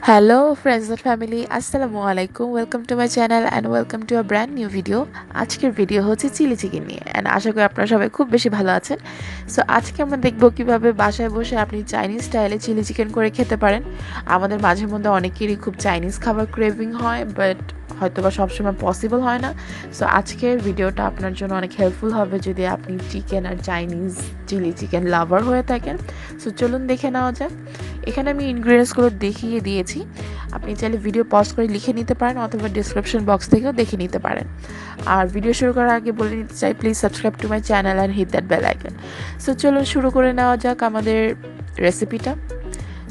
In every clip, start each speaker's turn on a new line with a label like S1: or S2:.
S1: Hello friends and family, আসসালামু আলাইকুম। Welcome to my channel and welcome to a brand new video. আজকের video হচ্ছে chilli chicken নিয়ে and আশা করি আপনারা সবাই খুব বেশি ভালো আছেন। সো আজকে আমরা দেখব কিভাবে বাসায় বসে আপনি চাইনিজ স্টাইলে চিলি চিকেন করে খেতে পারেন। আমাদের মাঝে মধ্যে অনেকেরই খুব চাইনিজ খাবার ক্রেভিং হয়, বাট হয়তো বা সবসময় পসিবল হয় না। সো আজকের ভিডিওটা আপনার জন্য অনেক হেল্পফুল হবে যদি আপনি চিকেন আর চাইনিজ চিলি চিকেন লাভার হয়ে থাকেন। সো চলুন দেখে নেওয়া যাক। এখানে আমি ইনগ্রিডিয়েন্টসগুলো দেখিয়ে দিয়েছি, আপনি চাইলে ভিডিও পজ করে লিখে নিতে পারেন অথবা ডিসক্রিপশন বক্স থেকেও দেখে নিতে পারেন। আর ভিডিও শুরু করার আগে বলে নিতে চাই, please subscribe to my channel and hit that bell icon. So চলুন শুরু করে নেওয়া যাক আমাদের রেসিপিটা।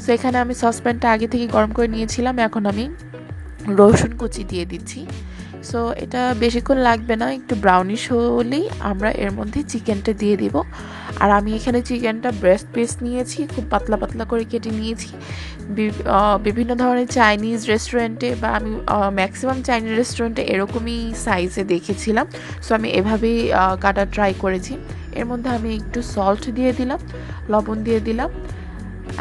S1: সো এখানে আমি সসপ্যানটা আগে থেকে গরম করে নিয়েছিলাম, এখন আমি রসুন কুচি দিয়ে দিচ্ছি। সো এটা বেশিক্ষণ লাগবে না, একটু ব্রাউনিশ হলেই আমরা এর মধ্যে চিকেনটা দিয়ে দিব। আর আমি এখানে চিকেনটা ব্রেস্ট পিস নিয়েছি, খুব পাতলা পাতলা করে কেটে নিয়েছি। বিভিন্ন ধরনের চাইনিজ রেস্টুরেন্টে বা আমি ম্যাক্সিমাম চাইনিজ রেস্টুরেন্টে এরকমই সাইজে দেখেছিলাম। সো আমি এভাবেই কাটা ট্রাই করেছি। এর মধ্যে আমি একটু সল্ট দিয়ে দিলাম, লবণ দিয়ে দিলাম।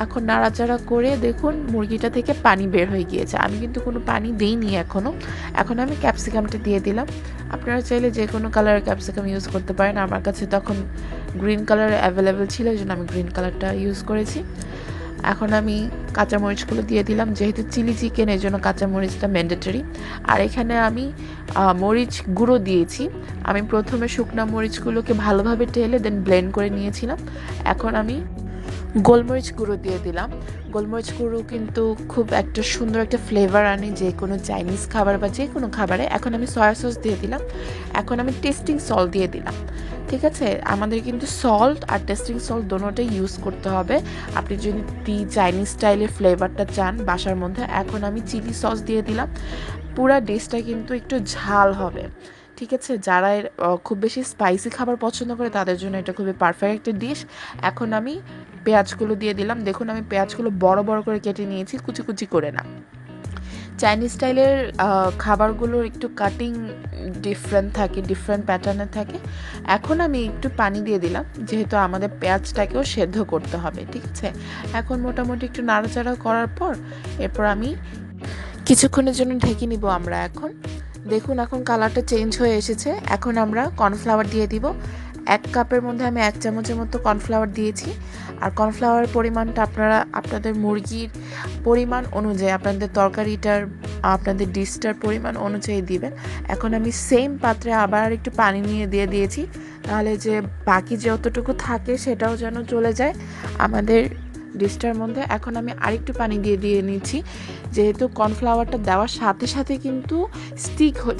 S1: এখন নাড়াচাড়া করে দেখুন মুরগিটা থেকে পানি বের হয়ে গিয়েছে, আমি কিন্তু কোনো পানি দিইনি এখনও। এখন আমি ক্যাপসিকামটা দিয়ে দিলাম। আপনারা চাইলে যে কোনো কালারের ক্যাপসিকাম ইউজ করতে পারেন, আমার কাছে তখন গ্রিন কালার অ্যাভেলেবেল ছিল, এই জন্য আমি গ্রিন কালারটা ইউজ করেছি। এখন আমি কাঁচামরিচগুলো দিয়ে দিলাম, যেহেতু চিলি চিকেন এই জন্য কাঁচামরিচটা ম্যান্ডেটরি। আর এখানে আমি মরিচ গুঁড়ো দিয়েছি। আমি প্রথমে শুকনো মরিচগুলোকে ভালোভাবে টেলে দেন ব্লেন্ড করে নিয়েছিলাম। এখন আমি গোলমরিচ গুঁড়ো দিয়ে দিলাম। গোলমরিচ গুঁড়ো কিন্তু খুব একটা সুন্দর একটা ফ্লেভার আনে যে কোনো চাইনিজ খাবার বা যে কোনো খাবারে। এখন আমি সয়া সস দিয়ে দিলাম। এখন আমি টেস্টিং সল্ট দিয়ে দিলাম। ঠিক আছে, আমাদের কিন্তু সল্ট আর টেস্টিং সল্ট দোনোটাই ইউজ করতে হবে আপনি যদি চাইনিজ স্টাইলের ফ্লেভারটা চান বাসার মধ্যে। এখন আমি চিলি সস দিয়ে দিলাম। পুরা ডিশটা কিন্তু একটু ঝাল হবে, ঠিক আছে। যারা খুব বেশি স্পাইসি খাবার পছন্দ করে তাদের জন্য এটা খুবই পারফেক্ট একটা ডিশ। এখন আমি পেঁয়াজগুলো দিয়ে দিলাম। দেখুন আমি পেঁয়াজগুলো বড় বড় করে কেটে নিয়েছি, কুচি কুচি করে না। চাইনিজ স্টাইলের খাবারগুলোর একটু কাটিং ডিফারেন্ট থাকে, ডিফারেন্ট প্যাটার্নের থাকে। এখন আমি একটু পানি দিয়ে দিলাম, যেহেতু আমাদের পেঁয়াজটাকেও সেদ্ধ করতে হবে, ঠিক আছে। এখন মোটামুটি একটু নাড়াচাড়া করার পর এরপর আমি কিছুক্ষণের জন্য ঢেকে নিব আমরা। এখন দেখুন এখন কালারটা চেঞ্জ হয়ে এসেছে। এখন আমরা কর্নফ্লাওয়ার দিয়ে দিব। 1 কাপের মধ্যে আমি 1 চামচের মতো কর্নফ্লাওয়ার দিয়েছি। আর কর্নফ্লাওয়ারের পরিমাণটা আপনারা আপনাদের মুরগির পরিমাণ অনুযায়ী, আপনাদের তরকারিটার আপনাদের ডিশটার পরিমাণ অনুযায়ী দিবেন। এখন আমি সেম পাত্রে আবার একটু পানি নিয়ে দিয়ে দিয়েছি, তাহলে যে বাকি যতটুকু থাকে সেটাও যেন চলে যায় আমাদের ডিশটার মধ্যে। এখন আমি আরেকটু পানি দিয়ে নিচ্ছি, যেহেতু কর্নফ্লাওয়ারটা দেওয়ার সাথে সাথে কিন্তু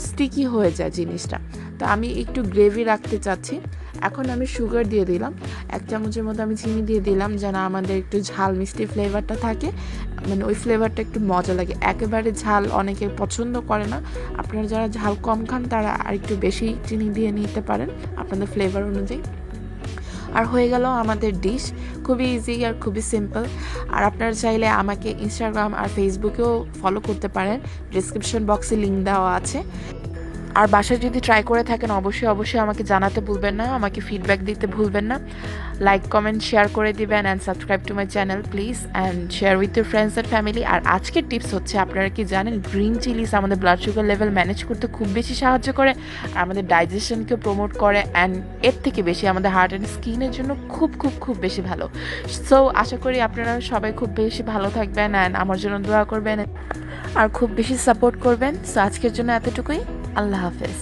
S1: স্টিকি হয়ে যায় জিনিসটা, তো আমি একটু গ্রেভি রাখতে চাচ্ছি। এখন আমি সুগার দিয়ে দিলাম, 1 চামচের মতো আমি চিনি দিয়ে দিলাম, যেন আমাদের একটু ঝাল মিষ্টি ফ্লেভারটা থাকে, মানে ওই ফ্লেভারটা একটু মজা লাগে। একেবারে ঝাল অনেকে পছন্দ করে না, আপনারা যারা ঝাল কম খান তারা আরেকটু বেশি চিনি দিয়ে নিতে পারেন আপনাদের ফ্লেভার অনুযায়ী। আর হয়ে গেল আমাদের ডিশ, খুবই ইজি আর খুবই সিম্পল। আর আপনারা চাইলে আমাকে ইনস্টাগ্রাম আর ফেসবুকেও ফলো করতে পারেন, ডিসক্রিপশন বক্সে লিঙ্ক দেওয়া আছে। আর বাসায় যদি ট্রাই করে থাকেন অবশ্যই আমাকে জানাতে ভুলবেন না, আমাকে ফিডব্যাক দিতে ভুলবেন না। লাইক কমেন্ট শেয়ার করে দিবেন and subscribe to my channel please and share with your friends and family. আর আজকের টিপস হচ্ছে, আপনারা কি জানেন গ্রিন চিলিস আমাদের ব্লাড সুগার লেভেল ম্যানেজ করতে খুব বেশি সাহায্য করে, আর আমাদের ডাইজেশনকেও প্রমোট করে, অ্যান্ড এর থেকে বেশি আমাদের হার্ট অ্যান্ড স্কিনের জন্য খুব খুব খুব বেশি ভালো। সো আশা করি আপনারা সবাই খুব বেশি ভালো থাকবেন অ্যান্ড আমার জন্য দোয়া করবেন আর খুব বেশি সাপোর্ট করবেন। সো আজকের জন্য এতটুকুই, আল্লাহ হাফেজ।